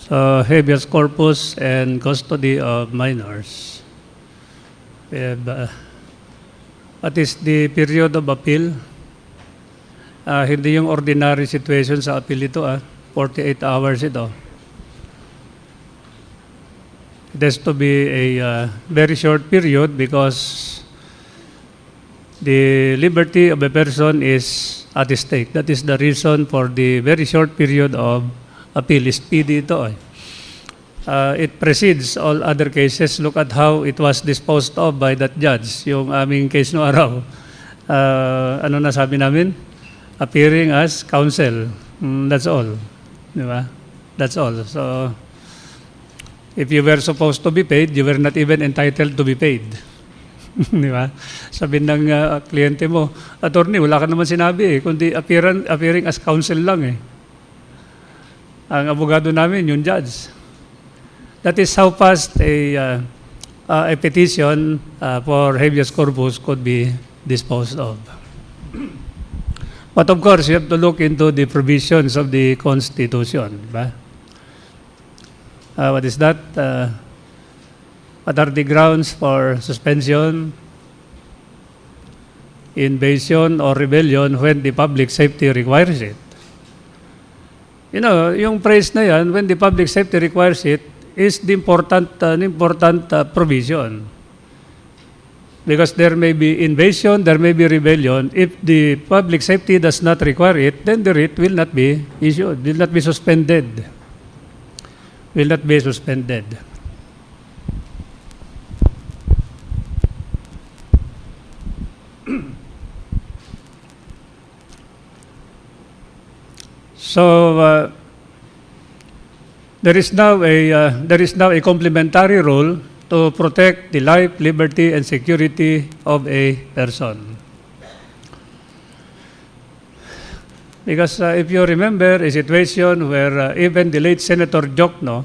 So, habeas corpus and custody of minors. We have, what is the period of appeal? Hindi yung ordinary situation sa appeal ito, 48 hours ito. It has to be a very short period because the liberty of a person is at stake. That is the reason for the very short period of appeal. Speedy ito. It precedes all other cases. Look at how it was disposed of by that judge. Yung aming case no araw. Ano na sabi namin? Appearing as counsel. That's all. Di ba? That's all. So, if you were supposed to be paid, you were not even entitled to be paid. Di ba? Sabi ng kliyente mo, attorney, wala ka naman sinabi kundi appearing as counsel lang Ang abogado namin, yung judge. That is how fast a petition for habeas corpus could be disposed of. But of course, you have to look into the provisions of the Constitution. Diba? What is that? What are the grounds for suspension, invasion, or rebellion when the public safety requires it? You know, yung phrase na yan, when the public safety requires it, is the important provision. Because there may be invasion, there may be rebellion. If the public safety does not require it, then the writ will not be issued, will not be suspended. Will not be suspended. So there is now a complementary role to protect the life, liberty, and security of a person. Because if you remember a situation where even the late Senator Jokno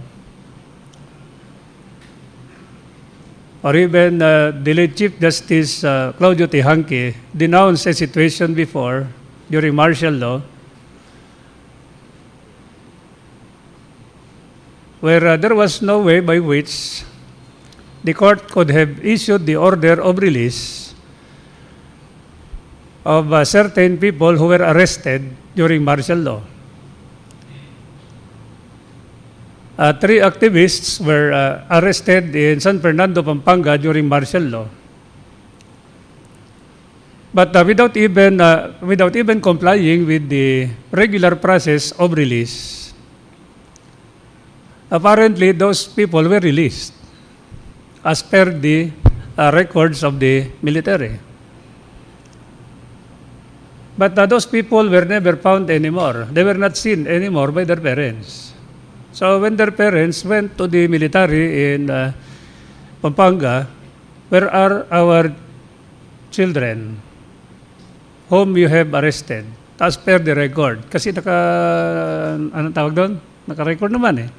or even the late Chief Justice Claudio Tihanque denounced a situation before during martial law where there was no way by which the court could have issued the order of release of certain people who were arrested during martial law. 3 activists were arrested in San Fernando, Pampanga during martial law. But without even complying with the regular process of release, apparently those people were released as per the records of the military. But those people were never found anymore. They were not seen anymore by their parents. So when their parents went to the military in Pampanga, where are our children whom you have arrested? As per the record. Kasi anong tawag doon? Naka-record naman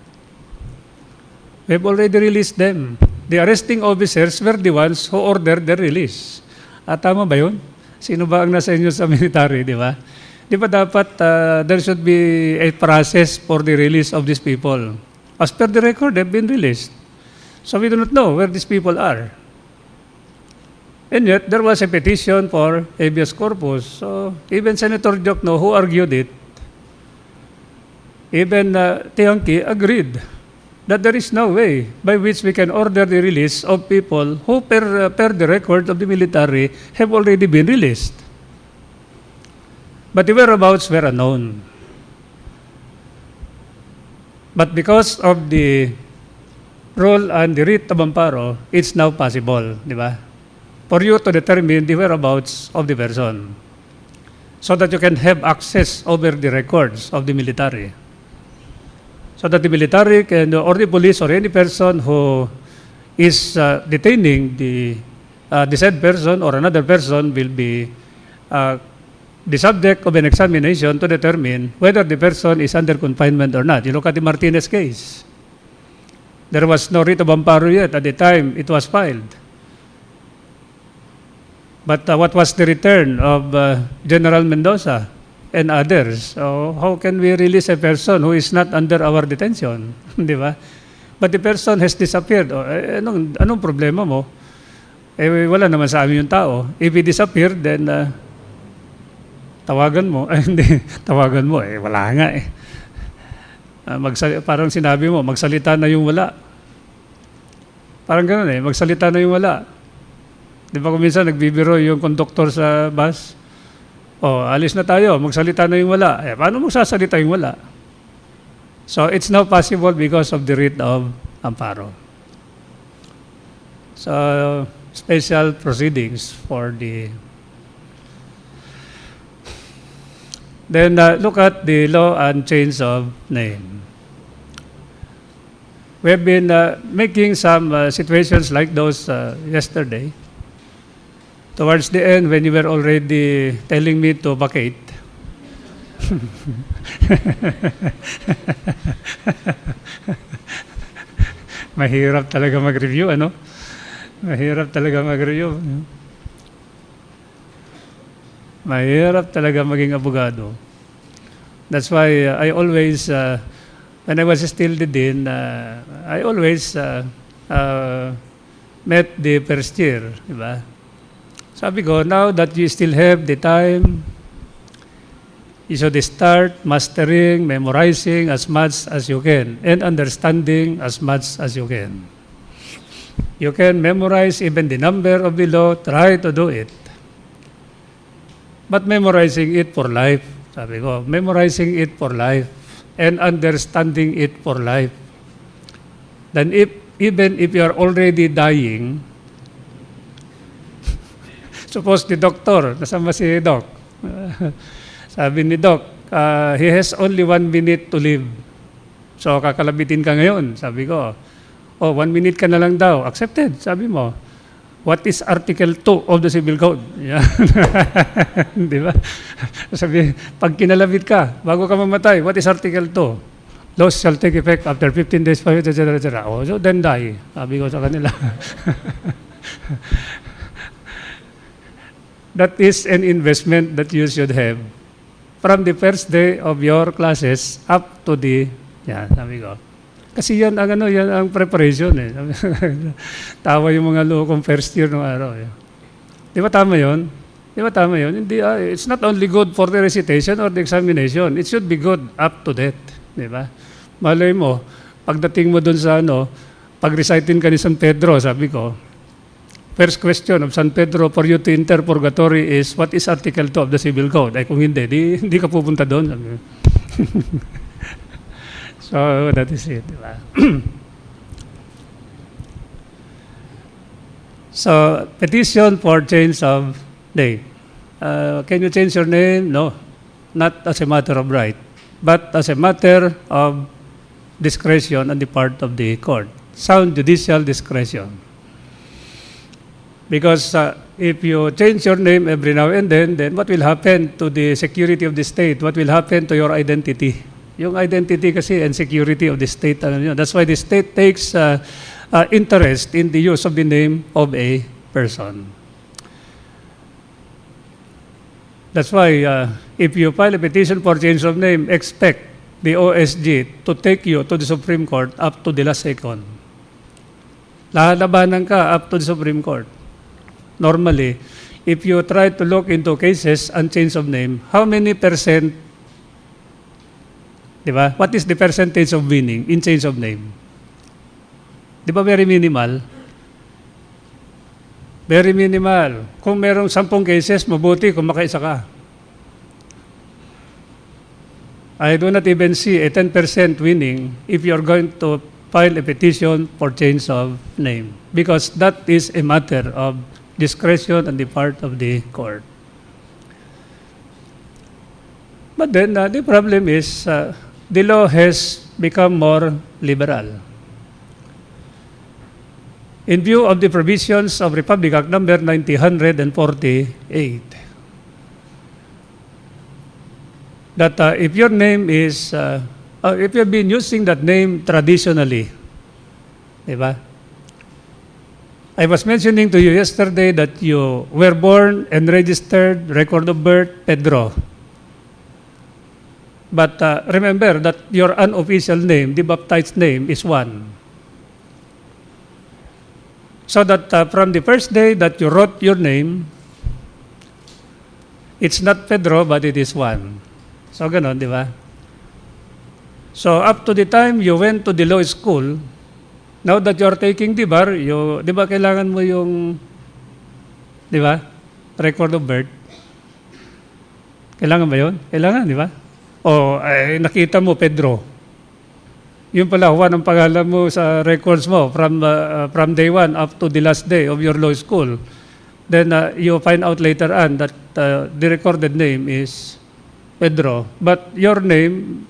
We have already released them. The arresting officers were the ones who ordered their release. Tama ba yun? Sino ba ang nasa inyo sa military, di ba? Di ba dapat there should be a process for the release of these people? As per the record, they've been released. So we do not know where these people are. And yet, there was a petition for habeas corpus. So even Senator Jokno, who argued it, even Tihanque agreed that there is no way by which we can order the release of people who, per the record of the military, have already been released. But the whereabouts were unknown. But because of the rule and the writ of amparo, it's now possible, di ba? For you to determine the whereabouts of the person so that you can have access over the records of the military. So that the military can, or the police or any person who is detaining the said person or another person will be the subject of an examination to determine whether the person is under confinement or not. You look at the Martinez case. There was no writ of amparo yet at the time it was filed. But what was the return of General Mendoza? and others. So how can we release a person who is not under our detention? Di ba? But the person has disappeared. Anong problema mo? Wala naman sa amin yung tao. If he disappeared, then tawagan mo. Hindi, tawagan mo. Wala nga eh. Parang sinabi mo, magsalita na yung wala. Parang gano'n eh, magsalita na yung wala. Di ba kung minsan nagbibiro yung conductor sa bus? Alis na tayo, magsalita na yung wala. Paano magsasalita yung wala? So it's now possible because of the writ of amparo. So special proceedings for the... Then look at the law and change of name. We have been making some situations like those yesterday. Towards the end, when you were already telling me to vacate, mahirap talaga mag-review, ano? Mahirap talaga mag-review. Mahirap talaga maging abogado. That's why I always, when I was still the dean, I always met the first year, di ba? Sabi ko, now that you still have the time, you should start mastering, memorizing as much as you can, and understanding as much as you can. You can memorize even the number of the law, try to do it. But memorizing it for life, sabi ko, memorizing it for life, and understanding it for life. Then even if you are already dying, suppose the doctor, nasama si Doc, sabi ni Doc, he has only 1 minute to live. So kakalabitin ka ngayon, sabi ko, 1 minute ka na lang daw, accepted, sabi mo. What is Article 2 of the Civil Code? Yeah. Di ba? Sabi, pag kinalabit ka, bago ka mamatay, what is Article 2? Laws shall take effect after 15 days, etc. So then die. Sabi ko sa kanila. That is an investment that you should have from the first day of your classes up to the, sabi ko. Kasi yan ang preparation eh. Tawa yung mga lokong first year ng araw. Eh. Di ba tama yun? Hindi, it's not only good for the recitation or the examination. It should be good up to that. Di ba? Malay mo, pagdating mo dun sa pag-reciting ka ni San Pedro, sabi ko, first question of San Pedro for you to enter purgatory is, what is Article 2 of the Civil Code? Ay kung hindi ka pupunta doon. So, that is it. Diba? So, petition for change of name. Can you change your name? No. Not as a matter of right, but as a matter of discretion on the part of the court. Sound judicial discretion. Because if you change your name every now and then what will happen to the security of the state? What will happen to your identity? Yung identity kasi and security of the state. That's why the state takes interest in the use of the name of a person. That's why if you file a petition for change of name, expect the OSG to take you to the Supreme Court up to the last second. Lalabanan ka up to the Supreme Court. Normally, if you try to look into cases and change of name, how many percent, di ba? What is the percentage of winning in change of name? Di ba very minimal? Very minimal. Kung merong 10 cases, mabuti kung makaisa ka. I do not even see a 10% winning if you are going to file a petition for change of name, because that is a matter of discretion on the part of the court. But then the problem is the law has become more liberal. In view of the provisions of Republic Act number 9048, that if your name is, if you've been using that name traditionally, diba? I was mentioning to you yesterday that you were born and registered record of birth Pedro. But remember that your unofficial name, the baptized name, is one. So that from the first day that you wrote your name, it's not Pedro, but it is one. So ganon, di ba? So up to the time you went to the law school, now that you are taking the bar, di ba kailangan mo yung, di ba, record of birth? Kailangan ba yun? Kailangan, di ba? O nakita mo, Pedro. Yun pala, Juan ang pangalan mo sa records mo from day one up to the last day of your law school. Then you find out later on that the recorded name is Pedro, but your name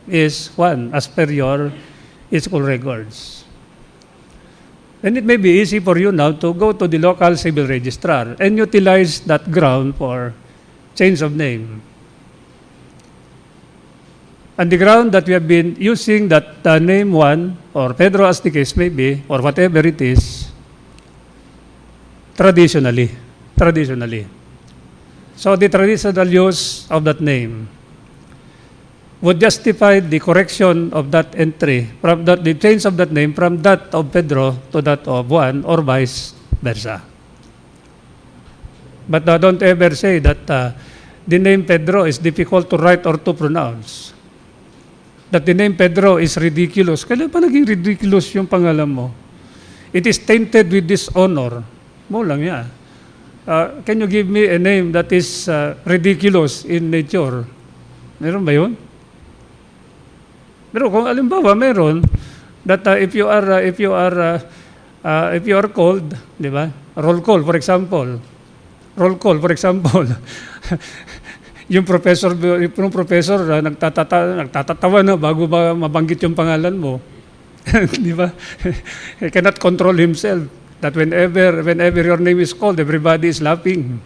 is Juan as per your school records. And it may be easy for you now to go to the local civil registrar and utilize that ground for change of name. And the ground that we have been using that name Juan, or Pedro as the case may be, or whatever it is, traditionally. So the traditional use of that name would justify the correction of that entry, from that, the change of that name from that of Pedro to that of Juan, or vice versa. But don't ever say that the name Pedro is difficult to write or to pronounce. That the name Pedro is ridiculous. Kailan pa naging ridiculous yung pangalan mo? It is tainted with dishonor. Mo lang yan. Can you give me a name that is ridiculous in nature? Meron ba yun? Pero kung alimbawa meron, that if you are called, di ba? Roll call, for example. Yung professor nagtatatawa na bago ba mabanggit yung pangalan mo. Di ba? He cannot control himself. That whenever your name is called, everybody is laughing.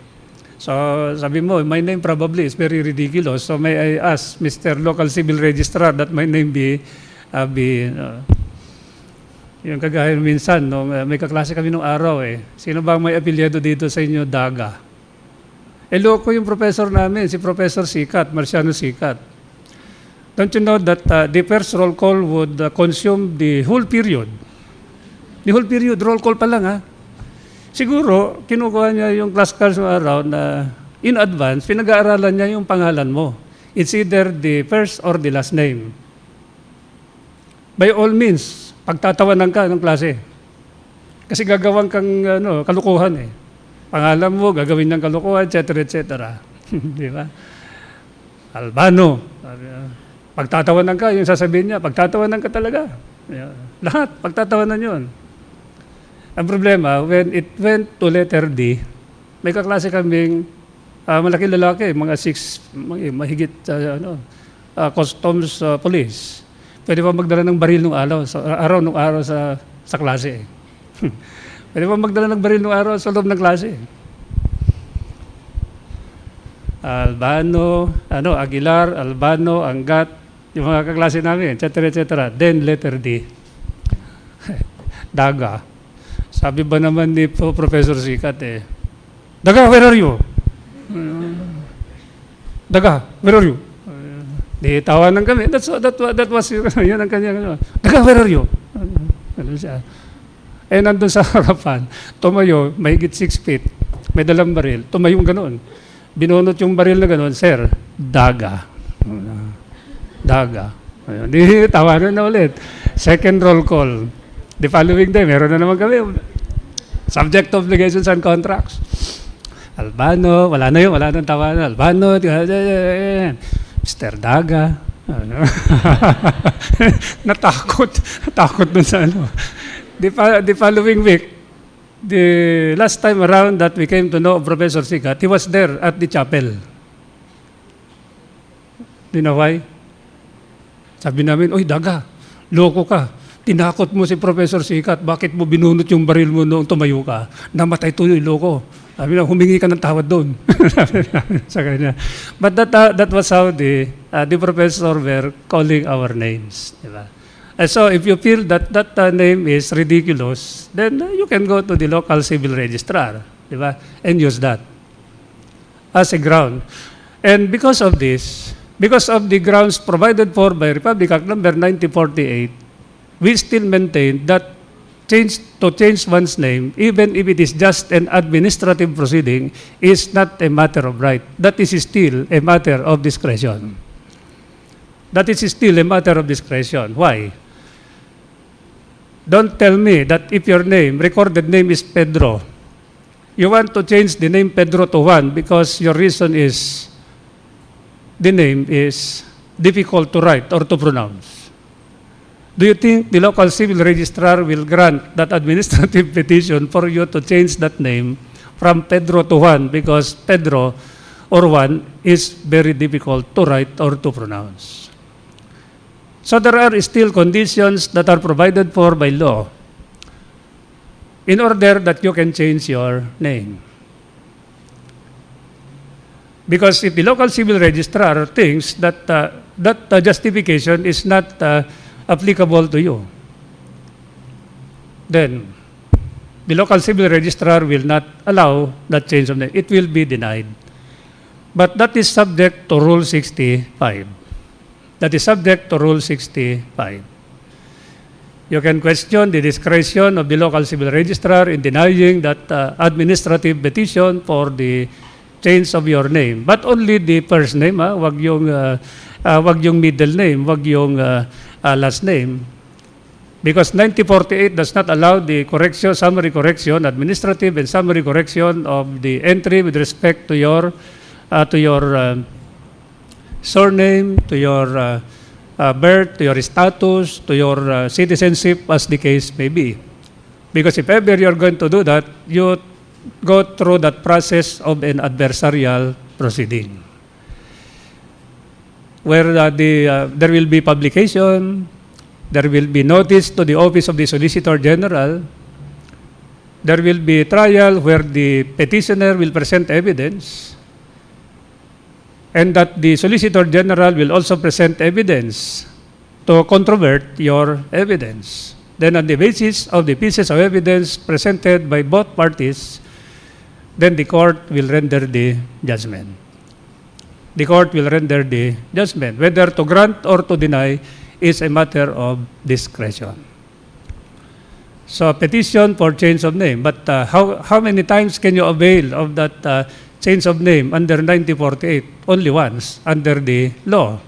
So sabi mo, my name probably is very ridiculous. So may I ask Mr. Local Civil Registrar that my name be yung kagaya minsan, no, may kaklase kami nung araw Sino ba may apelyido dito sa inyo? Daga. Loko yung professor namin, si Professor Sikat, Marciano Sikat. Don't you know that the first roll call would consume the whole period? The whole period, roll call pa lang Siguro, kinukuha niya yung class cards ng araw na in advance, pinag-aaralan niya yung pangalan mo. It's either the first or the last name. By all means, pagtatawanan ka ng klase. Kasi gagawin kang kalukuhan Pangalan mo, gagawin ng kalokohan, etc., etc. Di ba? Albano. Pagtatawanan ka, yung sasabihin niya, pagtatawanan ka talaga. Lahat, pagtatawanan yun. Ang problema, when it went to letter D, may kaklase kaming malaki lalaki, mga 6, mahigit customs police. Pwede pa magdala ng baril nung araw sa klase. Pwede pa magdala ng baril nung araw sa loob ng klase. Albano, Aguilar, Albano, Angat, yung mga kaklase namin, etc., etc. Then letter D. Daga. Sabi ba naman ni Professor Sikat Daga, where are you? Daga, where are you? Di tawanan kami. That was yun ang kanya. Daga, where are you? Ano siya? Nandun sa harapan, tumayo, mahigit 6 feet, may dalang baril, tumayong ganoon. Binunot yung baril na ganoon, sir, daga. Daga. Di tawanan na ulit. Second roll call. The following day, meron na naman kami. Subject to obligations and contracts. Albano, wala nang tawanan. Albano, Mr. Daga. Natakot dun sa The following week, the last time around that we came to know of Professor Sikat, he was there at the chapel. Do you know why? Sabi namin, oy Daga, loko ka. Tinakot mo si Professor Sikat, bakit mo binunot yung baril mo noong tumayo ka? Namatay tuloy, loko. Sabi na, humingi ka ng tawad doon. Sa kanya. But that was how the professor were calling our names. Diba? So if you feel that name is ridiculous, then you can go to the local civil registrar, di ba? And use that as a ground. And because of this, because of the grounds provided for by Republic Act number 1948, we still maintain that to change one's name, even if it is just an administrative proceeding, is not a matter of right. That is still a matter of discretion. That is still a matter of discretion. Why? Don't tell me that if your recorded name is Pedro, you want to change the name Pedro to Juan because your reason is the name is difficult to write or to pronounce. Do you think the local civil registrar will grant that administrative petition for you to change that name from Pedro to Juan because Pedro or Juan is very difficult to write or to pronounce? So there are still conditions that are provided for by law in order that you can change your name. Because if the local civil registrar thinks that that justification is not applicable to you, then the local civil registrar will not allow that change of name. It will be denied. But that is subject to Rule 65. That is subject to Rule 65. You can question the discretion of the local civil registrar in denying that administrative petition for the change of your name. But only the first name, wag yung middle name, wag yung last name. Because 1948 does not allow the correction, summary correction, administrative and summary correction of the entry with respect to your surname, to your birth, to your status, to your citizenship, as the case may be. Because if ever you're going to do that, you go through that process of an adversarial proceeding, where there will be publication, there will be notice to the Office of the Solicitor General, there will be a trial where the petitioner will present evidence, and that the Solicitor General will also present evidence to controvert your evidence. Then on the basis of the pieces of evidence presented by both parties, then the court will render the judgment. The court will render the judgment. Whether to grant or to deny is a matter of discretion. So petition for change of name. But how many times can you avail of that change of name under 1948? Only once under the law.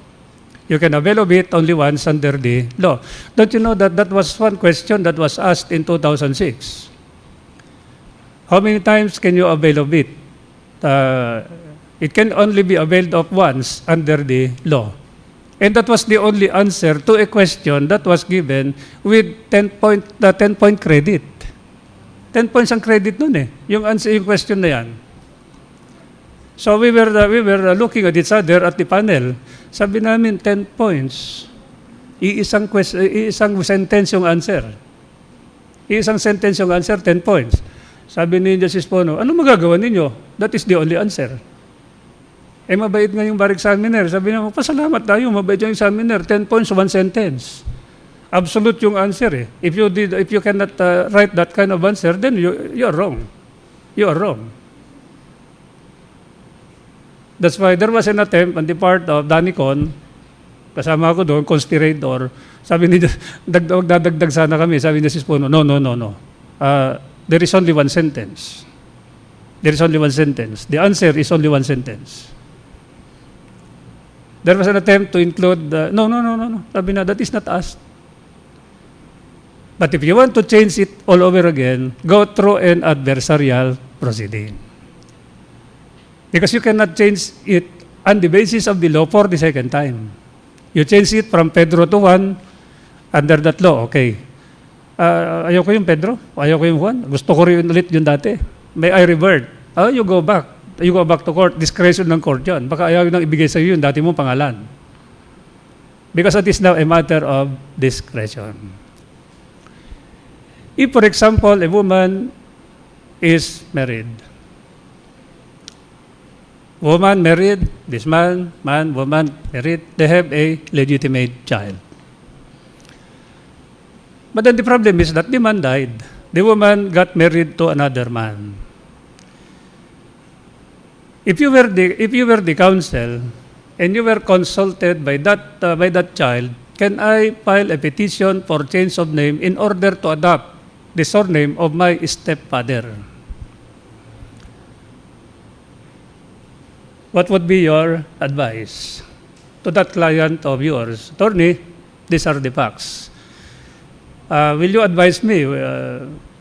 You can avail of it only once under the law. Don't you know that that was one question that was asked in 2006? How many times can you avail of it? It can only be availed of once under the law. And that was the only answer to a question that was given with 10-point credit. 10 points ang credit nun eh. Yung answer, yung question na yan. So we were looking at each other at the panel. Sabi namin, 10 points. Iisang sentence yung answer. Iisang sentence yung answer, 10 points. Sabi ni Justice Pono, ano magagawa ninyo? That is the only answer. Eh, mabait nga yung bar examiner. Sabi niya, pasalamat tayo, mabait yung examiner. 10 points, 1 sentence. Absolute yung answer eh. If you cannot write that kind of answer, then you're wrong. You are wrong. That's why there was an attempt on the part of Danicon, kasama ako doon, conspirator. Sabi niya, dadagdag sana kami. Sabi niya si Spono, no. There is only one sentence. There is only one sentence. The answer is only one sentence. There was an attempt to include, no. Sabi na, that is not asked. But if you want to change it all over again, go through an adversarial proceeding. Because you cannot change it on the basis of the law for the second time. You change it from Pedro to Juan under that law, okay. Ayaw ko yung Pedro, ayaw ko yung Juan, gusto ko rin ulit yung dati. May I revert? You go back. You go back to court, discretion ng court yun. Baka ayaw nang ibigay sa iyo yung dati mong pangalan. Because it is now a matter of discretion. If, for example, a woman is married, woman married, this man, woman married, they have a legitimate child. But then the problem is that the man died. The woman got married to another man. If you were the counsel, and you were consulted by that child, can I file a petition for change of name in order to adopt the surname of my stepfather? What would be your advice to that client of yours? Attorney, these are the facts. Will you advise me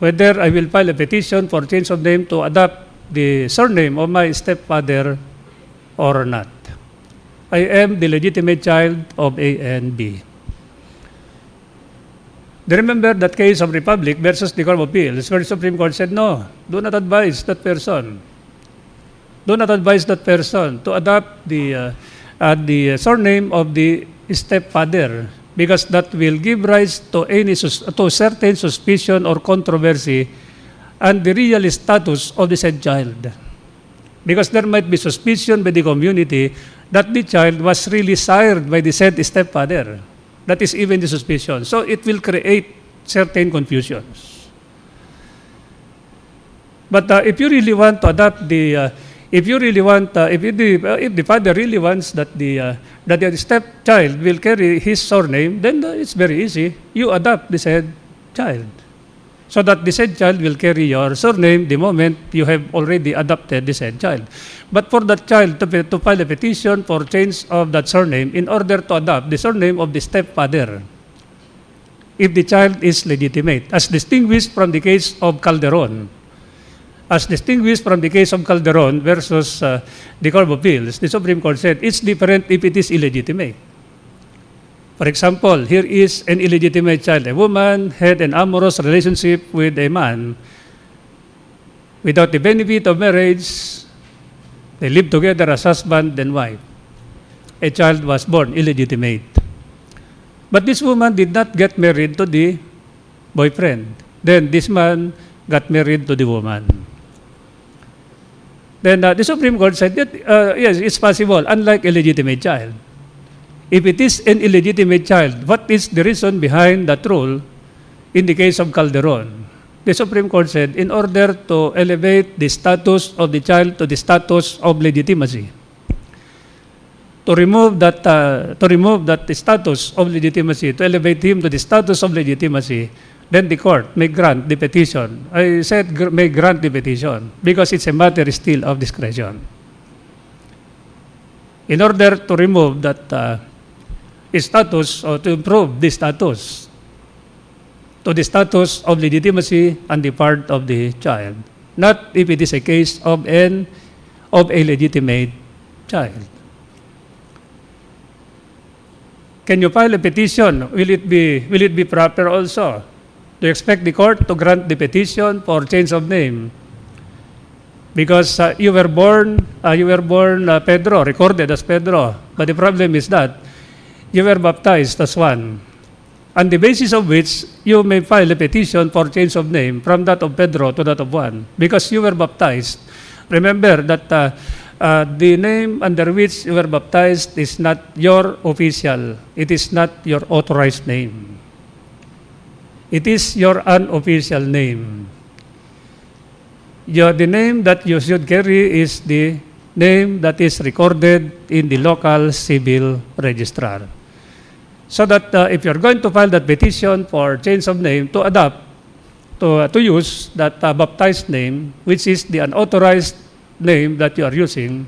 whether I will file a petition for change of name to adopt the surname of my stepfather or not? I am the legitimate child of A and B. Do you remember that case of Republic versus the Court of Appeals where the Supreme Court said, no, do not advise that person. Do not advise that person to adopt the surname of the stepfather, because that will give rise to certain suspicion or controversy and the real status of the said child. Because there might be suspicion by the community that the child was really sired by the said stepfather. That is even the suspicion. So it will create certain confusions. But if you really want to adopt if the father really wants that the stepchild will carry his surname, then it's very easy. You adopt the said child, so that the said child will carry your surname the moment you have already adopted the said child. But for that child to file a petition for change of that surname in order to adopt the surname of the stepfather, if the child is legitimate, as distinguished from the case of Calderon, versus the Court of Appeals, the Supreme Court said it's different if it is illegitimate. For example, here is an illegitimate child. A woman had an amorous relationship with a man without the benefit of marriage. They lived together as husband and wife. A child was born illegitimate. But this woman did not get married to the boyfriend. Then this man got married to the woman. Then the Supreme Court said that, yes, it's possible, unlike a legitimate child. If it is an illegitimate child, what is the reason behind that rule in the case of Calderon? The Supreme Court said, in order to elevate the status of the child to the status of legitimacy, to remove that status of legitimacy, to elevate him to the status of legitimacy, then the court may grant the petition. I said may grant the petition because it's a matter still of discretion. In order to remove that status or to improve the status to the status of legitimacy on the part of the child, not if it is a case of a legitimate child. Can you file a petition? Will it be proper also to expect the court to grant the petition for change of name? Because you were born Pedro, recorded as Pedro, but the problem is that you were baptized as Juan, on the basis of which you may file a petition for change of name from that of Pedro to that of Juan, because you were baptized. Remember that the name under which you were baptized is not your official. It is not your authorized name. It is your unofficial name. The name that you should carry is the name that is recorded in the local civil registrar. So that if you're going to file that petition for change of name to adopt, to use that baptized name, which is the unauthorized name that you are using,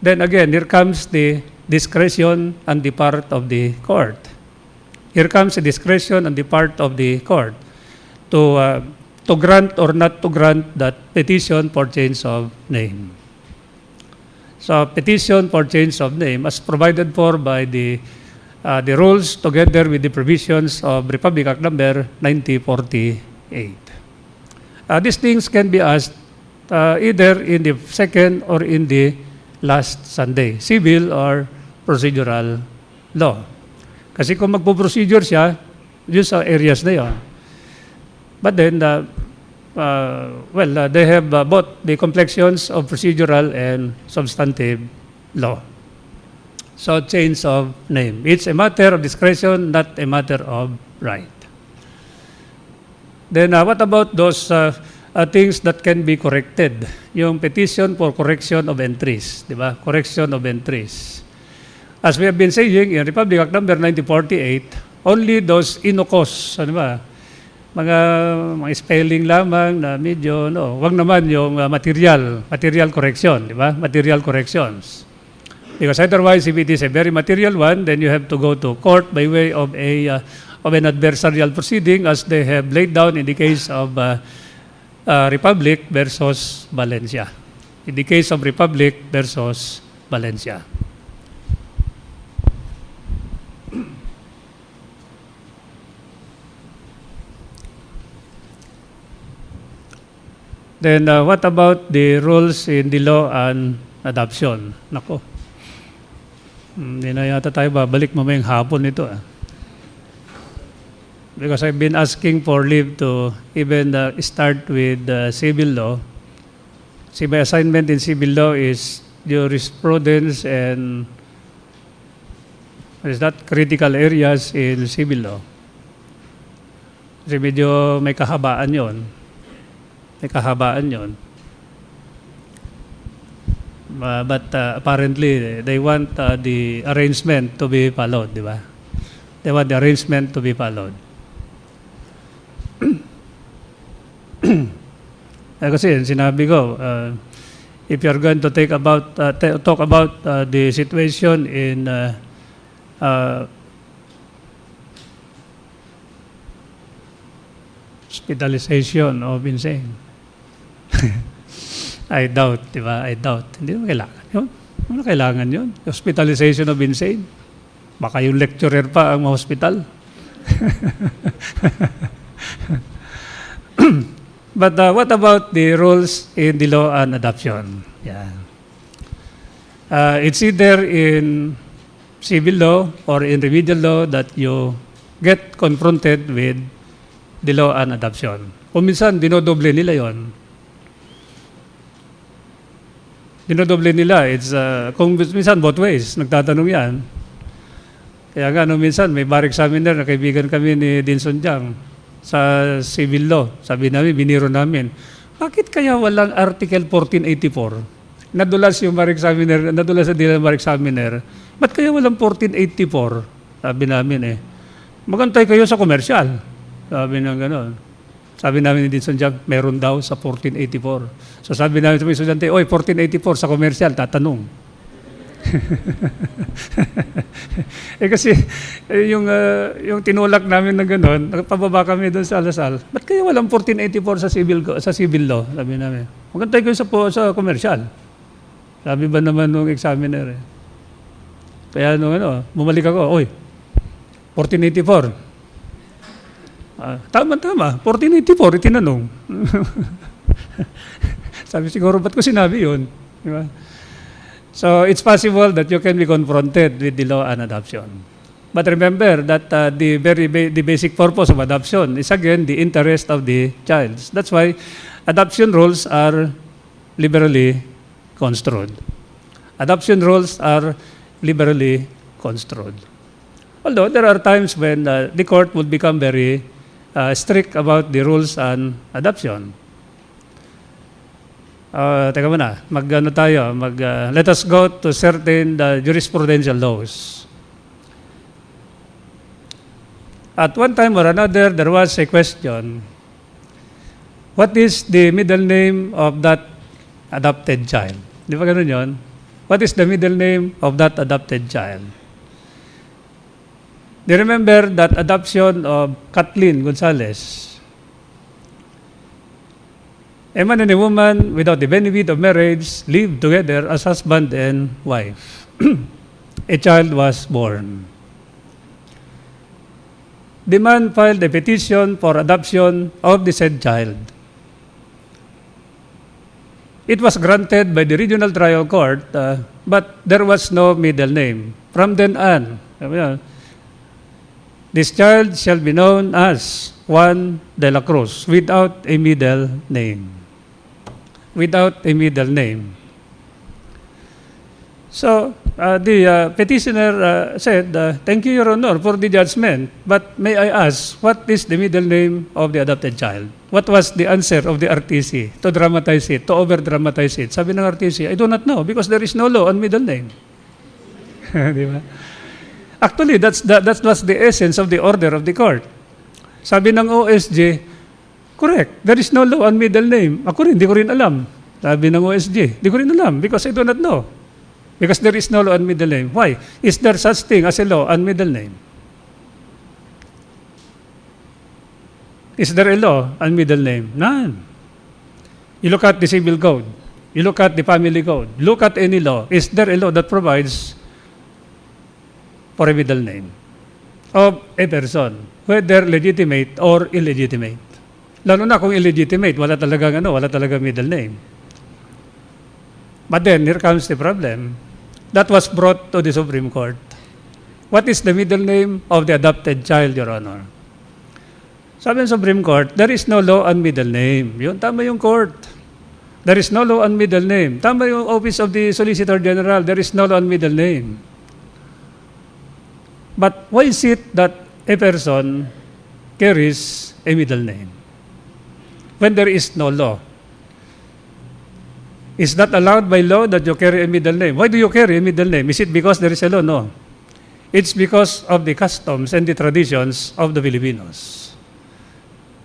then again, here comes the discretion on the part of the court. Here comes a discretion on the part of the court to grant or not to grant that petition for change of name. So petition for change of name, as provided for by the rules together with the provisions of Republic Act Number 9048. These things can be asked either in the second or in the last Sunday, civil or procedural law. Kasi kung magpo-procedure siya, yun sa areas na yun. But then, they have both the complexions of procedural and substantive law. So, change of name. It's a matter of discretion, not a matter of right. Then, what about those things that can be corrected? Yung petition for correction of entries, di ba? Correction of entries. as we have been saying, in Republic Act Number 1948, only those inocos, ano ba, mga spelling lamang na medyo, wag naman yung material correction, di ba? Material corrections. Because otherwise, if it is a very material one, then you have to go to court by way of an adversarial proceeding, as they have laid down in the case of Republic versus Valencia. In the case of Republic versus Valencia. Then what about the rules in the law and adoption? Nako. Hindi na yata tayo babalik mamayang hapon nito. Because I've been asking for leave to even start with civil law. See, my assignment in civil law is jurisprudence and what is that? Critical areas in civil law. Kasi medyo may kahabaan yon. May kahabaan yon. But apparently, they want the arrangement to be followed, di ba? They want the arrangement to be followed. Kasi sinabi ko, if you're going to talk about the situation in hospitalization of insane, I doubt, di ba? I doubt. Hindi mo kailangan yun. Ano kailangan yun? Hospitalization of insane. Baka yung lecturer pa ang ma-hospital. But what about the rules in the law and adoption? Yeah. It's either in civil law or in remedial law that you get confronted with the law and adoption. Kung minsan, dinodoble nila yon. Dinodoble nila. It's, kung minsan both ways, nagtatanong yan. Kaya nga, minsan, may bar examiner na kaibigan kami ni Dinson Jang sa civil law. Sabi namin, biniro namin, bakit kaya walang Article 1484? Nadulas yung bar examiner, nadulas sa dila bar examiner. Ba't kaya walang 1484? Sabi namin magantay kayo sa komersyal. Sabi ng gano'n. Sabi namin ni Dinson Jang, meron daw sa 1484. So sabi namin sa mga estudyante, 1484 sa komersyal, tatanong. Kasi yung tinulak namin na gano'n, nagpababa kami doon sa Alasal, ba't kaya walang 1484 sa civil law? Sabi namin, magantay kayo sa komersyal. Sabi ba naman nung examiner Kaya bumalik ako, 1484. Tama, 1484, itinanong. Sabi siguro, ba't ko sinabi yun? Diba? So, it's possible that you can be confronted with the law and adoption. But remember that the basic purpose of adoption is, again, the interest of the child. That's why adoption rules are liberally construed. Adoption rules are liberally construed. Although there are times when the court would become very strict about the rules on adoption. Teka muna, let us go to certain jurisprudential laws. At one time or another, there was a question, what is the middle name of that adopted child? Di ba ganun yun? What is the middle name of that adopted child? Do you remember that adoption of Kathleen Gonzalez? A man and a woman without the benefit of marriage lived together as husband and wife. A child was born. The man filed a petition for adoption of the said child. It was granted by the regional trial court, but there was no middle name. From then on, this child shall be known as Juan de la Cruz without a middle name. Without a middle name. So, the petitioner said, thank you, Your Honor, for the judgment, but may I ask, what is the middle name of the adopted child? What was the answer of the RTC to dramatize it, to over-dramatize it? Sabi ng RTC, I do not know because there is no law on middle name. Di ba? Actually, that was the essence of the order of the court. Sabi ng OSG, correct, there is no law on middle name. Ako rin, di ko rin alam. Sabi ng OSG, di ko rin alam because I do not know. Because there is no law on middle name. Why? Is there such thing as a law on middle name? Is there a law on middle name? None. You look at the civil code. You look at the family code. Look at any law. Is there a law that provides for a middle name of a person, whether legitimate or illegitimate? Lalo na kung illegitimate, wala talagang middle name. But then, here comes the problem. That was brought to the Supreme Court. What is the middle name of the adopted child, Your Honor? Sabi ng Supreme Court, there is no law on middle name. Yun, tama yung court. There is no law on middle name. Tama yung Office of the Solicitor General. There is no law on middle name. But why is it that a person carries a middle name when there is no law? Is that allowed by law that you carry a middle name? Why do you carry a middle name? Is it because there is a law? No. It's because of the customs and the traditions of the Filipinos.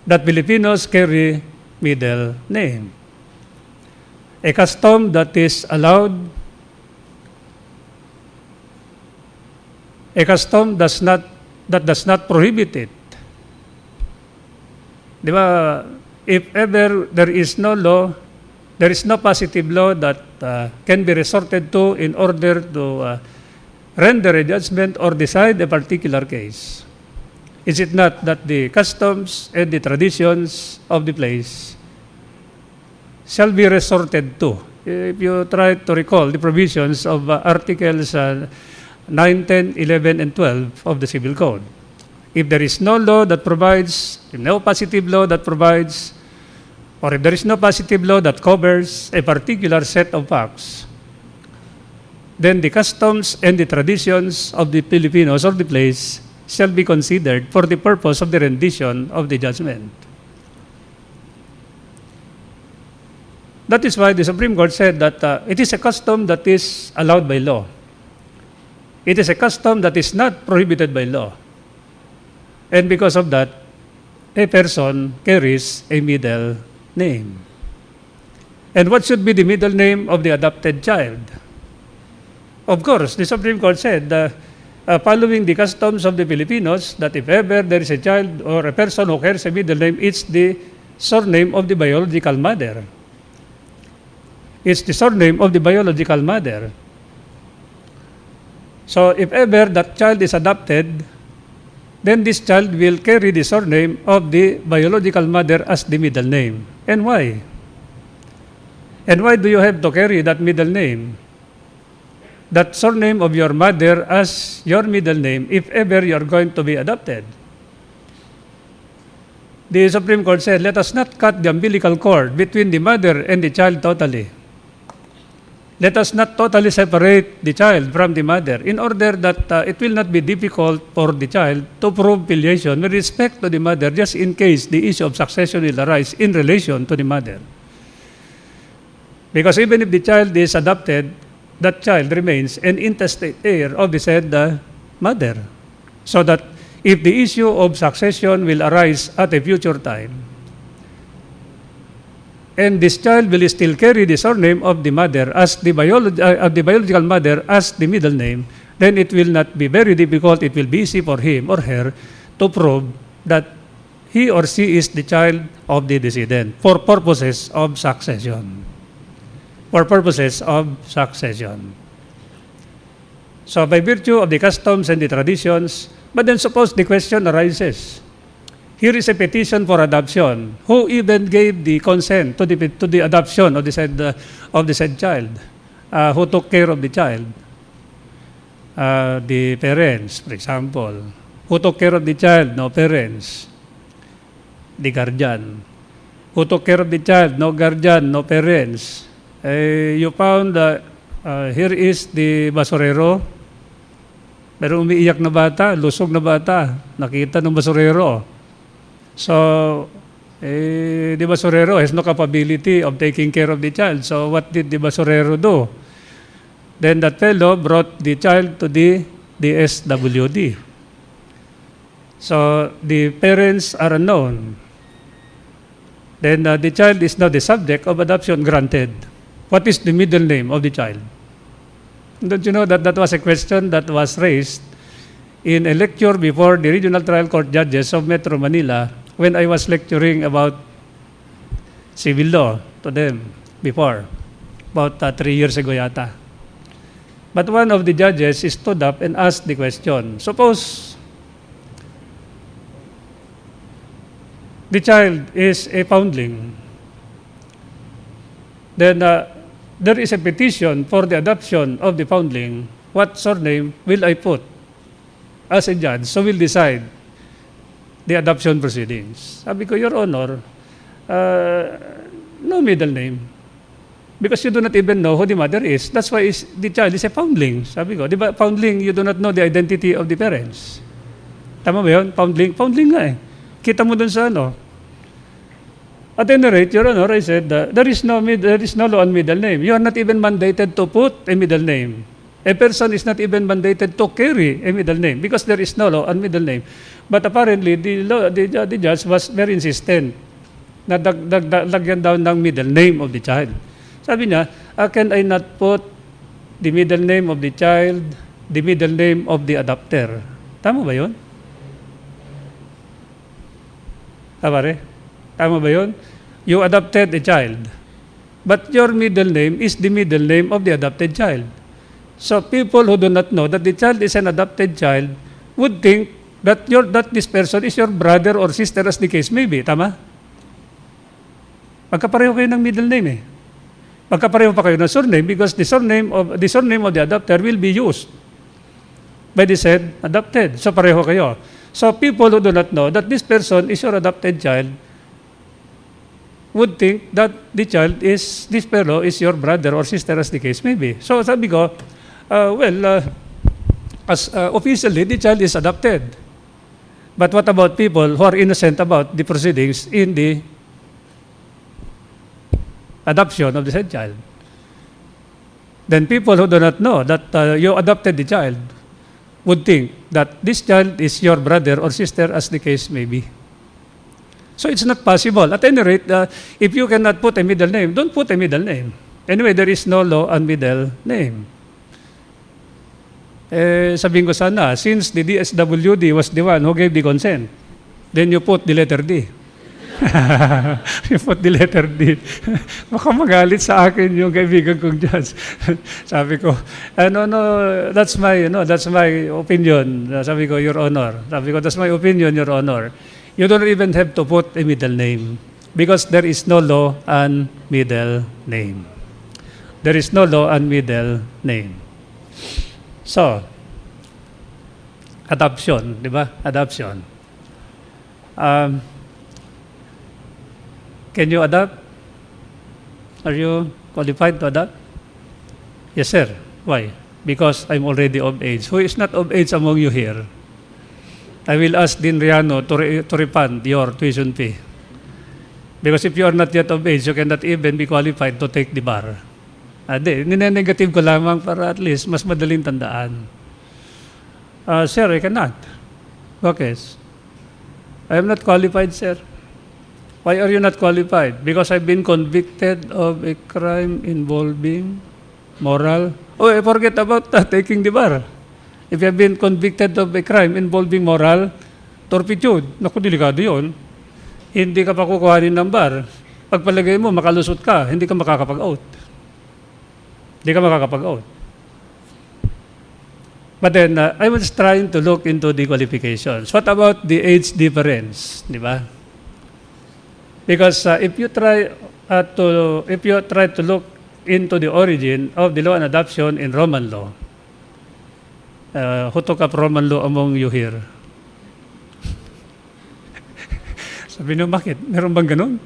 That Filipinos carry middle name. A custom that is allowed, a custom that does not prohibit it. Di ba, if ever there is no law, there is no positive law that can be resorted to in order to render a judgment or decide a particular case. Is it not that the customs and the traditions of the place shall be resorted to? If you try to recall the provisions of Articles 9, 10, 11, and 12 of the Civil Code. If there is no law that provides, no positive law that provides, or if there is no positive law that covers a particular set of facts, then the customs and the traditions of the Filipinos of the place shall be considered for the purpose of the rendition of the judgment. That is why the Supreme Court said that it is a custom that is allowed by law. It is a custom that is not prohibited by law. And because of that, a person carries a middle name. And what should be the middle name of the adopted child? Of course, the Supreme Court said, following the customs of the Filipinos, that if ever there is a child or a person who carries a middle name, it's the surname of the biological mother. It's the surname of the biological mother. So if ever that child is adopted, then this child will carry the surname of the biological mother as the middle name. And why? And why do you have to carry that middle name? That surname of your mother as your middle name if ever you are going to be adopted. The Supreme Court said, let us not cut the umbilical cord between the mother and the child totally. Let us not totally separate the child from the mother in order that it will not be difficult for the child to prove filiation with respect to the mother just in case the issue of succession will arise in relation to the mother. Because even if the child is adopted, that child remains an intestate heir of the said mother. So that if the issue of succession will arise at a future time, and this child will still carry the surname of the mother as the biological mother as the middle name, then it will not be very difficult. It will be easy for him or her to prove that he or she is the child of the decedent for purposes of succession. For purposes of succession. So by virtue of the customs and the traditions, but then suppose the question arises. Here is a petition for adoption. Who even gave the consent to the adoption of the said child? Who took care of the child? The parents, for example. Who took care of the child? No parents. The guardian. Who took care of the child? No guardian, no parents. You found here is the basurero. Pero umiiyak na bata, lusog na bata. Nakita ng basurero. So, the basurero has no capability of taking care of the child. So, what did the basurero do? Then that fellow brought the child to the DSWD. So the parents are unknown. Then the child is now the subject of adoption granted. What is the middle name of the child? Don't you know that that was a question that was raised in a lecture before the Regional Trial Court Judges of Metro Manila when I was lecturing about civil law to them before, about 3 years ago yata. But one of the judges stood up and asked the question, suppose the child is a foundling, then there is a petition for the adoption of the foundling. What surname will I put as a judge? So we'll decide the adoption proceedings. Sabi ko, Your Honor, no middle name. Because you do not even know who the mother is. That's why the child is a foundling. Sabi ko, di ba, foundling, you do not know the identity of the parents. Tama ba yun? Foundling? Foundling nga eh. Kita mo dun sa ano. At any rate, Your Honor, I said, there is no law on middle name. You are not even mandated to put a middle name. A person is not even mandated to carry a middle name because there is no law on middle name. But apparently, the judge was very insistent na lagyan daw ng middle name of the child. Sabi niya, can I not put the middle name of the child, the middle name of the adopter? Tama ba yun? Tama ba yun? You adopted a child, but your middle name is the middle name of the adopted child. So people who do not know that the child is an adopted child would think that this person is your brother or sister as the case may be. Tama? Magkapareho kayo ng middle name eh. Magkapareho pa kayo ng surname because the surname of the adopter will be used by the said adopted. So pareho kayo. So people who do not know that this person is your adopted child would think that this fellow is your brother or sister as the case may be. So sabi ko, officially the child is adopted. But what about people who are innocent about the proceedings in the adoption of the said child? Then people who do not know that you adopted the child would think that this child is your brother or sister as the case may be. So it's not possible. At any rate, if you cannot put a middle name, don't put a middle name. Anyway, there is no law on middle name. Sabihin ko sana, since the DSWD was the one who gave the consent, then you put the letter D. You put the letter D. Baka magalit sa akin yung kaibigan kong judge. Sabi ko, no, that's my opinion. Sabi ko, Your Honor. Sabi ko, that's my opinion, Your Honor. You don't even have to put a middle name because there is no law on middle name. There is no law on middle name. So, adoption, di ba? Adoption. Can you adopt? Are you qualified to adopt? Yes, sir. Why? Because I'm already of age. Who is not of age among you here? I will ask Dean Riano to refund your tuition fee. Because if you are not yet of age, you cannot even be qualified to take the bar. Nine-negative ko lamang para at least mas madaling tandaan. Sir, I cannot. Okay. I am not qualified, sir. Why are you not qualified? Because I've been convicted of a crime involving moral. Oh, I forget about taking the bar. If you have been convicted of a crime involving moral turpitude, naku, delikado yun. Hindi ka pa kukuhanin ng bar. Pagpalagay mo, makalusot ka, hindi ka makakapag-out. Hindi ka makakapag-out. But then, I was trying to look into the qualifications. What about the age difference? Di ba? Because if you try to look into the origin of the law on adoption in Roman law, who took up Roman law among you here? Sabi nyo, bakit? Meron bang ganun?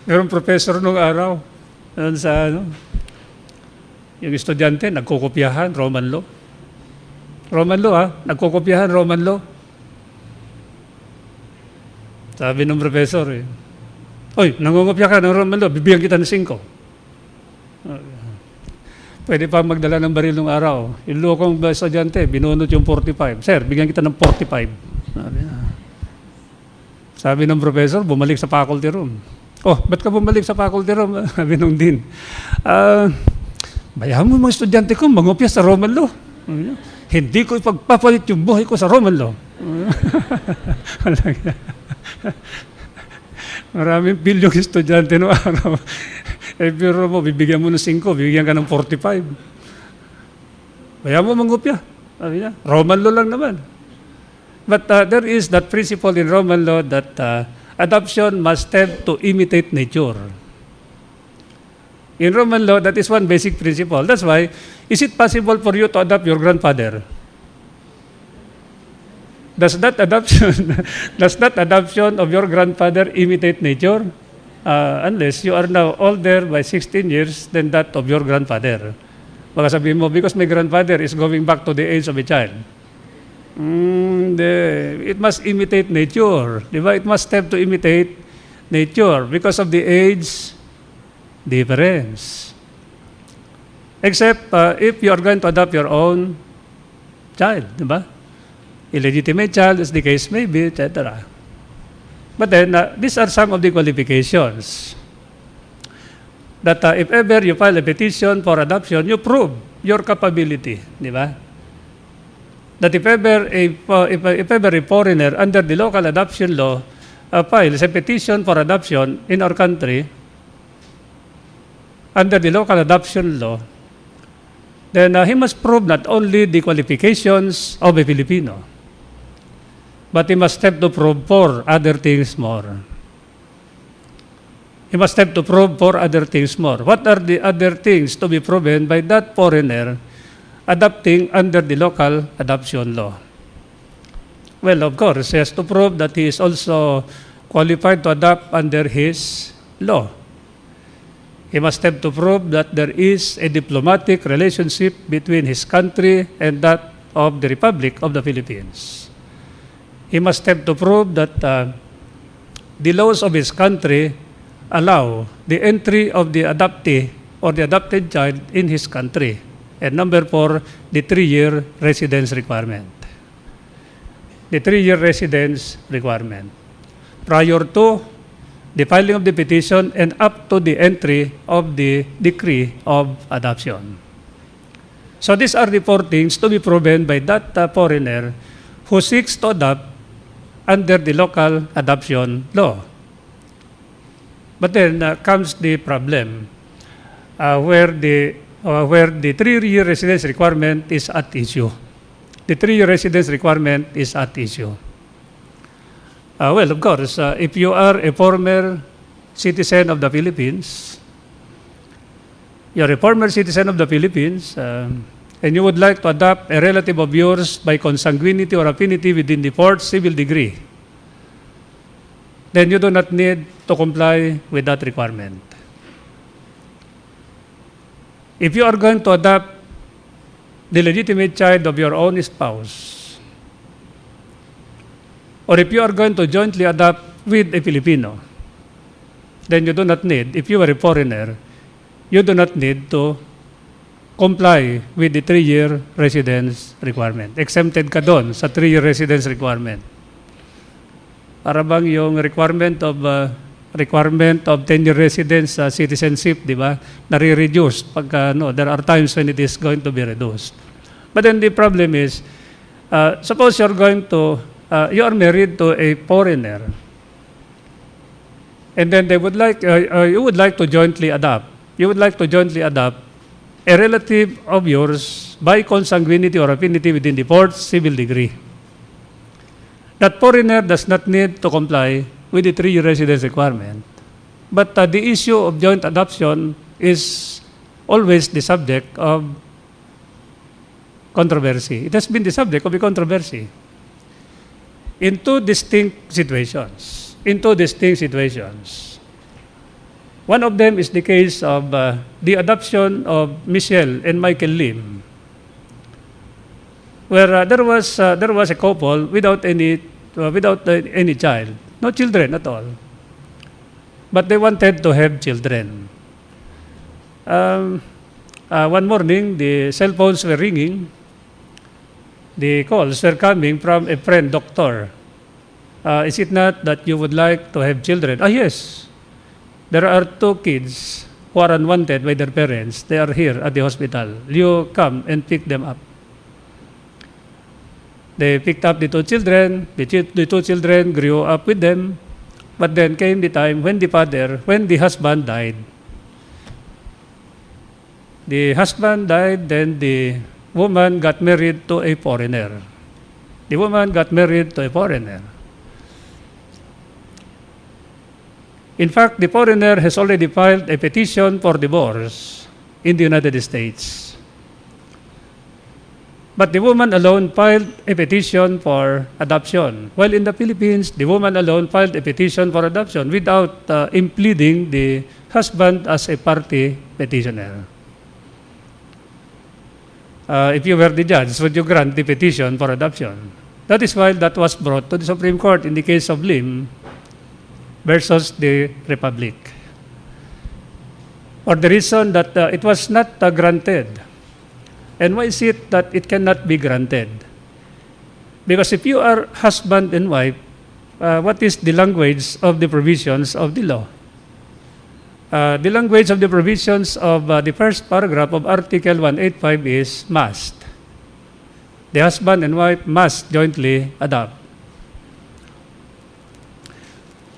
meron professor nung araw. Sa yung estudyante, nagkukopyahan Roman law. Roman law, nagkukopyahan Roman law. Sabi ng professor, Oy, nangungopya ka ng Roman law, bibigyan kita ng 5. Pwede pa magdala ng baril nung araw. Yung lokong estudyante, binunot yung 45. Sir, bigyan kita ng 45. Sabi ng professor, bumalik sa faculty room. Oh, ba't ka bumalik sa faculty room? Sabi nung dean. Bayaan mo mga estudyante ko, mangopya sa Roman law. Hindi ko ipagpapalit yung buhay ko sa Roman law. Maraming bilyong estudyante noong araw. Pero mo, bibigyan mo ng 5, bibigyan ka ng 45. Bayaan mo mangopya. Sabi niya, Roman law lang naman. But there is that principle in Roman law that adoption must tend to imitate nature. In Roman law, that is one basic principle. That's why, is it possible for you to adopt your grandfather? Does that adoption of your grandfather imitate nature? Unless you are now older by 16 years than that of your grandfather. Baka sabihin mo, because my grandfather is going back to the age of a child. It must imitate nature. Diba? It must have to imitate nature because of the age difference. Except if you are going to adopt your own child, diba? Illegitimate child, as the case may be, etc. But then, these are some of the qualifications. That if ever you file a petition for adoption, you prove your capability, diba? That if ever a foreigner under the local adoption law files a petition for adoption in our country, under the local adoption law, then he must prove not only the qualifications of a Filipino, but he must have to prove 4 other things more. He must have to prove 4 other things more. What are the other things to be proven by that foreigner adopting under the local adoption law? Well, of course, he has to prove that he is also qualified to adopt under his law. He must have to prove that there is a diplomatic relationship between his country and that of the Republic of the Philippines. He must have to prove that the laws of his country allow the entry of the adoptee or the adopted child in his country. And number 4, the 3-year residence requirement. The 3-year residence requirement. Prior to the filing of the petition and up to the entry of the decree of adoption. So these are the 4 things to be proven by that foreigner who seeks to adopt under the local adoption law. But then comes the problem where the 3-year residence requirement is at issue. The 3-year residence requirement is at issue. Well, of course, if you are a former citizen of the Philippines, you're a former citizen of the Philippines, and you would like to adopt a relative of yours by consanguinity or affinity within the 4th civil degree, then you do not need to comply with that requirement. If you are going to adopt the legitimate child of your own spouse, or if you are going to jointly adopt with a Filipino, then you do not need, if you are a foreigner, you do not need to comply with the 3-year residence requirement. Exempted ka doon sa 3-year residence requirement. Para bang yung requirement of 10-year residence citizenship, di ba, nare-reduce pagka there are times when it is going to be reduced. But then the problem is, suppose you are married to a foreigner, and then you would like to jointly adopt. You would like to jointly adopt a relative of yours by consanguinity or affinity within the 4th civil degree. That foreigner does not need to comply with the 3-year residence requirement. But the issue of joint adoption is always the subject of controversy. It has been the subject of a controversy in two distinct situations. One of them is the case of the adoption of Michelle and Michael Lim, where there was a couple without any child, no children at all, but they wanted to have children. one morning, the cell phones were ringing. The calls were coming from a friend doctor. Is it not that you would like to have children? Yes. There are 2 kids who are unwanted by their parents. They are here at the hospital. You come and pick them up. They picked up the 2 children. The 2 children grew up with them. But then came the time when the husband died. The husband died, then the woman got married to a foreigner. The woman got married to a foreigner. In fact, the foreigner has already filed a petition for divorce in the United States. But the woman alone filed a petition for adoption. While in the Philippines, the woman alone filed a petition for adoption without impleading the husband as a party petitioner. If you were the judge, would you grant the petition for adoption? That is why that was brought to the Supreme Court in the case of Lim versus the Republic. For the reason that it was not granted. And why is it that it cannot be granted? Because if you are husband and wife, what is the language of the provisions of the law? The language of the provisions of the first paragraph of Article 185 is must. The husband and wife must jointly adopt.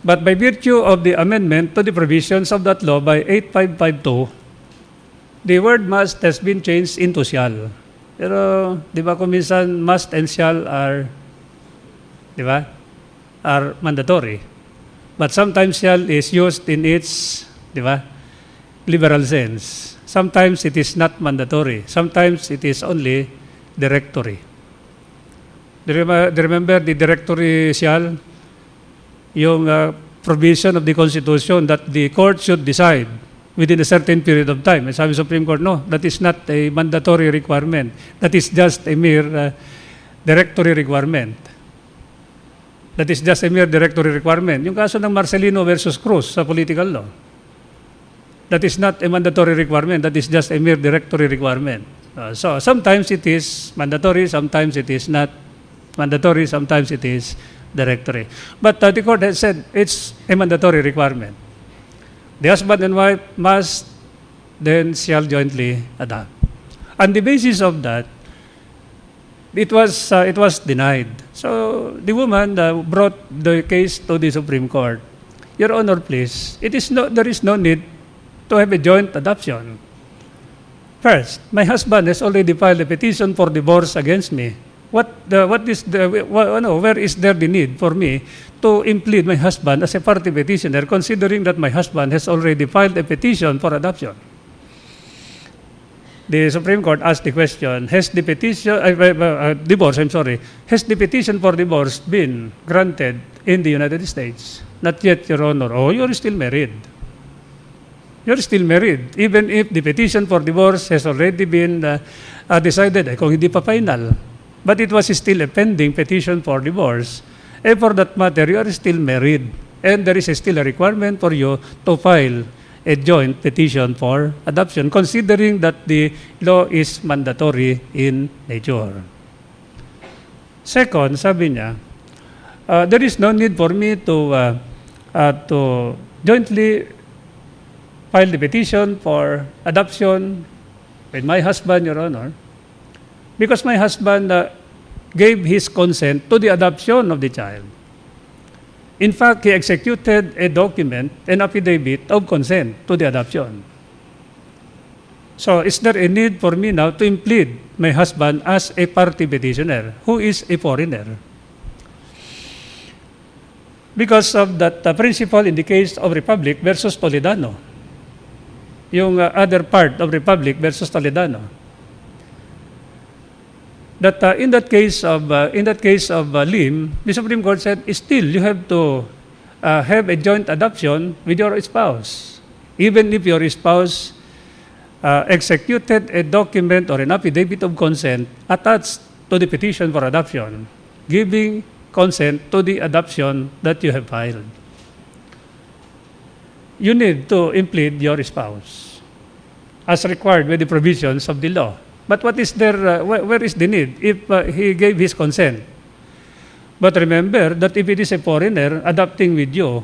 But by virtue of the amendment to the provisions of that law by 8552, the word must has been changed into shall. Pero, di ba kung minsan must and shall are, di ba, are mandatory. But sometimes shall is used in its, di ba, liberal sense. Sometimes it is not mandatory. Sometimes it is only directory. Do you remember the directory shall? Yung provision of the Constitution that the court should decide within a certain period of time. And sabi Supreme Court, no, that is not a mandatory requirement. That is just a mere directory requirement. That is just a mere directory requirement. Yung kaso ng Marcelino versus Cruz sa political law, that is not a mandatory requirement. That is just a mere directory requirement. So sometimes it is mandatory, sometimes it is not mandatory, sometimes it is directory. But the court has said it's a mandatory requirement. The husband and wife must then shall jointly adopt. On the basis of that, it was denied. So the woman brought the case to the Supreme Court. Your Honor, please, there is no need to have a joint adoption. First, my husband has already filed a petition for divorce against me. Where is there the need for me to implead my husband as a party petitioner, considering that my husband has already filed a petition for adoption? The Supreme Court asked the question, has the petition for divorce been granted in the United States? Not yet, Your Honor. Oh, you're still married. You're still married, even if the petition for divorce has already been decided, kung hindi pa final. But it was still a pending petition for divorce. And for that matter, you are still married. And there is still a requirement for you to file a joint petition for adoption, considering that the law is mandatory in nature. Second, sabi niya, there is no need for me to jointly file the petition for adoption with my husband, Your Honor, because my husband gave his consent to the adoption of the child. In fact, he executed a document, an affidavit of consent to the adoption. So, is there a need for me now to implead my husband as a party petitioner who is a foreigner? Because of that principle in the case of Republic versus Toledano, yung other part of Republic versus Toledano, that in that case of Lim, the Supreme Court said, still you have to have a joint adoption with your spouse, even if your spouse executed a document or an affidavit of consent attached to the petition for adoption, giving consent to the adoption that you have filed. You need to implead your spouse. as required by the provisions of the law. But what is there, where is the need if he gave his consent? But remember that if it is a foreigner adopting with you,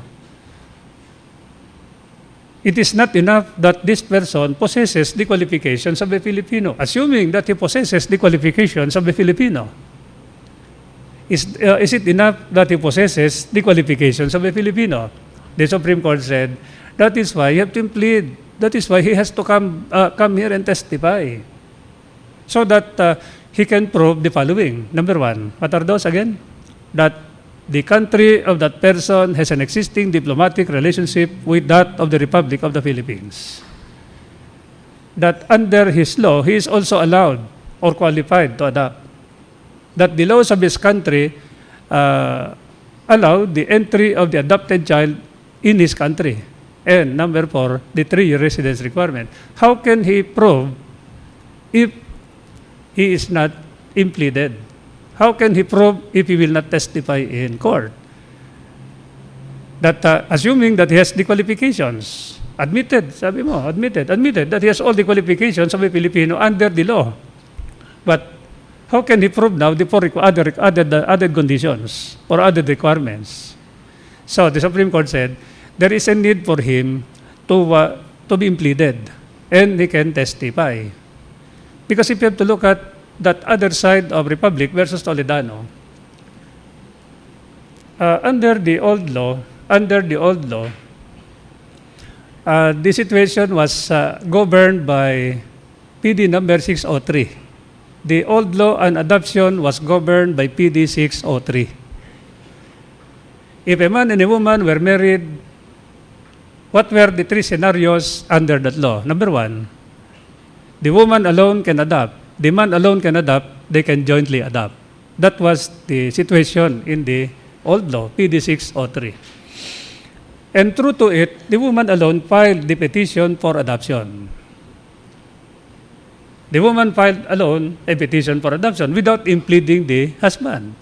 it is not enough that this person possesses the qualifications of a Filipino, assuming that he possesses the qualifications of a Filipino. Is it enough that he possesses the qualifications of a Filipino? The Supreme Court said, that is why you have to plead. That is why he has to come here and testify. So that he can prove the following. Number one, what are those again? That the country of that person has an existing diplomatic relationship with that of the Republic of the Philippines. That under his law, he is also allowed or qualified to adopt. That the laws of his country allow the entry of the adopted child in his country. And number four, the 3-year residence requirement. How can he prove if he is not impleaded? How can he prove if he will not testify in court? That assuming that he has the qualifications, admitted that he has all the qualifications of a Filipino under the law. But how can he prove now the four added conditions or added requirements? So the Supreme Court said there is a need for him to be impleaded and he can testify. Because if you have to look at that other side of Republic versus Toledano, under the old law, the situation was governed by PD number 603. The old law on adoption was governed by PD 603. If a man and a woman were married, what were the 3 scenarios under that law? Number one, the woman alone can adopt. The man alone can adopt, they can jointly adopt. That was the situation in the old law, PD 603. And true to it, the woman alone filed the petition for adoption. The woman filed alone a petition for adoption without impleading the husband.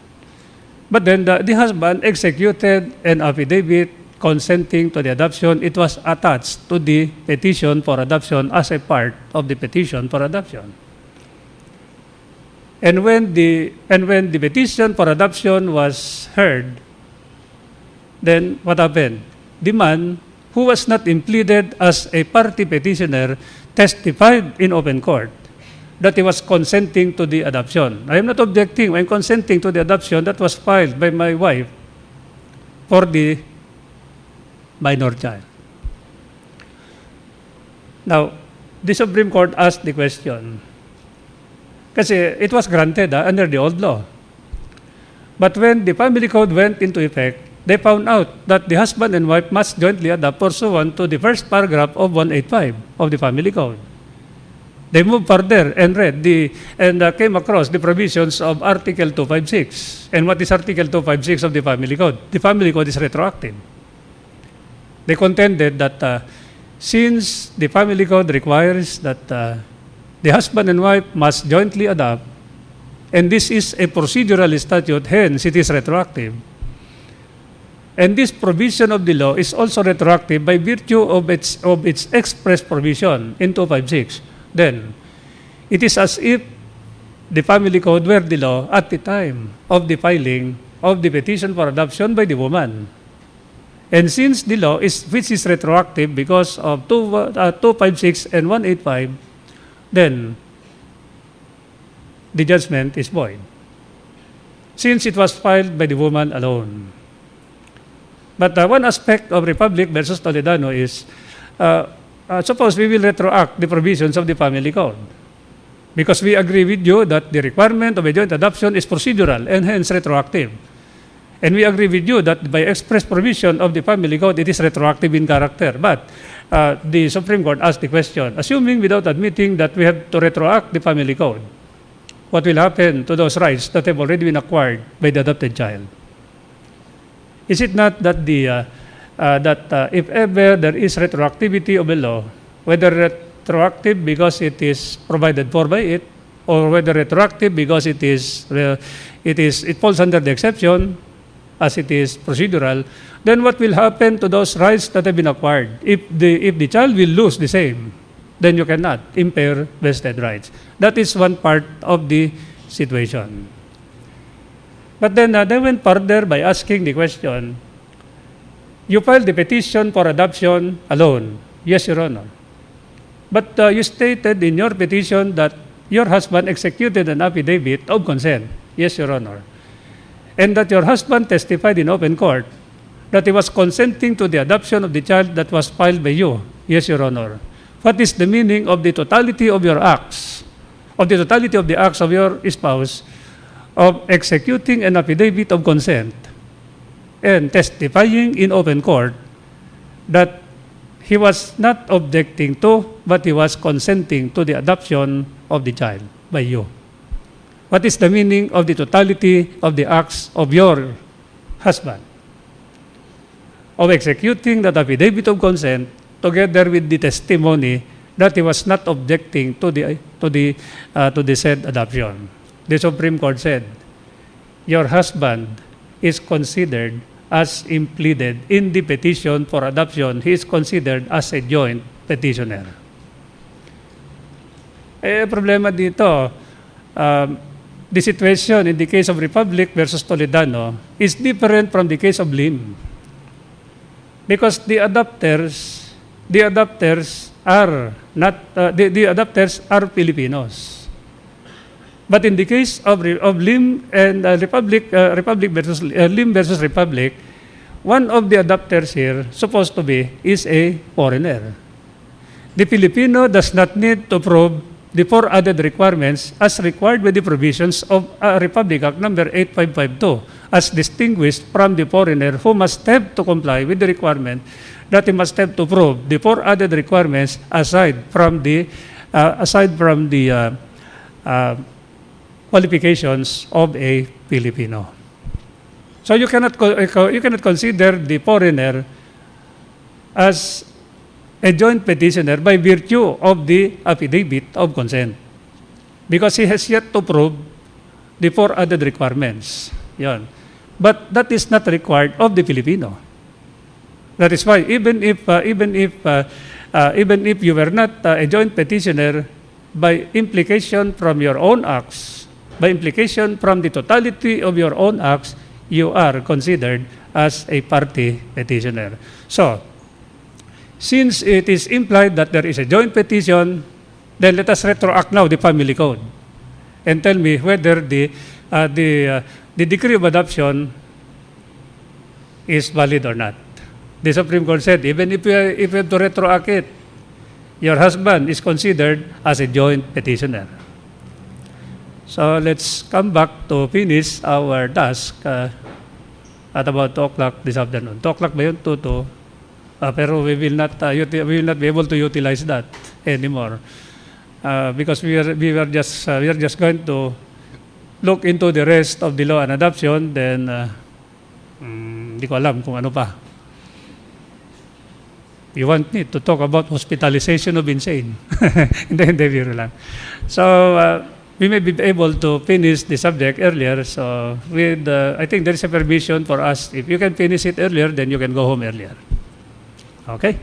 But then the husband executed an affidavit consenting to the adoption. It was attached to the petition for adoption as a part of the petition for adoption. And when the petition for adoption was heard, then what happened? The man who was not impleaded as a party petitioner testified in open court that he was consenting to the adoption. I am not objecting. I am consenting to the adoption that was filed by my wife for the minor child. Now, the Supreme Court asked the question, kasi it was granted under the old law. But when the family code went into effect, they found out that the husband and wife must jointly adopt pursuant to the first paragraph of 185 of the family code. They moved further and read and came across the provisions of Article 256. And what is Article 256 of the family code? The family code is retroactive. They contended that since the family code requires that the husband and wife must jointly adopt, and this is a procedural statute, hence it is retroactive. And this provision of the law is also retroactive by virtue of its express provision in 256. Then, it is as if the family code were the law at the time of the filing of the petition for adoption by the woman. And since the law which is retroactive because of 256 and 185, then the judgment is void, since it was filed by the woman alone. But one aspect of Republic versus Toledano is, suppose we will retroact the provisions of the family code, because we agree with you that the requirement of a joint adoption is procedural and hence retroactive. And we agree with you that by express provision of the family code, it is retroactive in character. But the Supreme Court asked the question, assuming without admitting that we have to retroact the family code, what will happen to those rights that have already been acquired by the adopted child? Is it not that if ever there is retroactivity of a law, whether retroactive because it is provided for by it, or whether retroactive because it falls under the exception, as it is procedural, then what will happen to those rights that have been acquired? If the child will lose the same, then you cannot impair vested rights. That is one part of the situation. But then they went further by asking the question, you filed the petition for adoption alone. Yes, Your Honor. But you stated in your petition that your husband executed an affidavit of consent. Yes, Your Honor. And that your husband testified in open court that he was consenting to the adoption of the child that was filed by you. Yes, Your Honor. What is the meaning of the totality of your acts, of the totality of the acts of your spouse, of executing an affidavit of consent and testifying in open court that he was not objecting to, but he was consenting to the adoption of the child by you? What is the meaning of the totality of the acts of your husband, of executing that affidavit of consent together with the testimony that he was not objecting to the said adoption? The Supreme Court said, your husband is considered as impleaded in the petition for adoption. He is considered as a joint petitioner. Problema dito, the situation in the case of Republic versus Toledano is different from the case of Lim. Because the adopters are not, the adopters are Filipinos. But in the case of Lim and Republic versus Lim versus Republic, one of the adopters here supposed to be is a foreigner. The Filipino does not need to prove the four added requirements as required by the provisions of Republic Act number 8552, as distinguished from the foreigner who must have to comply with the requirement that he must have to prove the four added requirements aside from the qualifications of a Filipino. So you cannot consider the foreigner as a joint petitioner by virtue of the affidavit of consent, because he has yet to prove the four added requirements. Yan. But that is not required of the Filipino. That is why even if you were not a joint petitioner, by implication from your own acts, by implication from the totality of your own acts, you are considered as a party petitioner. So, since it is implied that there is a joint petition, then let us retroact now the family code and tell me whether the decree of adoption is valid or not. The Supreme Court said, even if you have to retroact it, your husband is considered as a joint petitioner. So let's come back to finish our task at about 2 o'clock this afternoon. 2 o'clock ba yun? 2. Pero we will not be able to utilize that anymore because we are just going to look into the rest of the law and adoption. Then hindi ko alam kung ano pa. You want me to talk about hospitalization of insane? Hindi, biro lang. So we may be able to finish the subject earlier. So I think there is a permission for us. If you can finish it earlier, then you can go home earlier. Okay?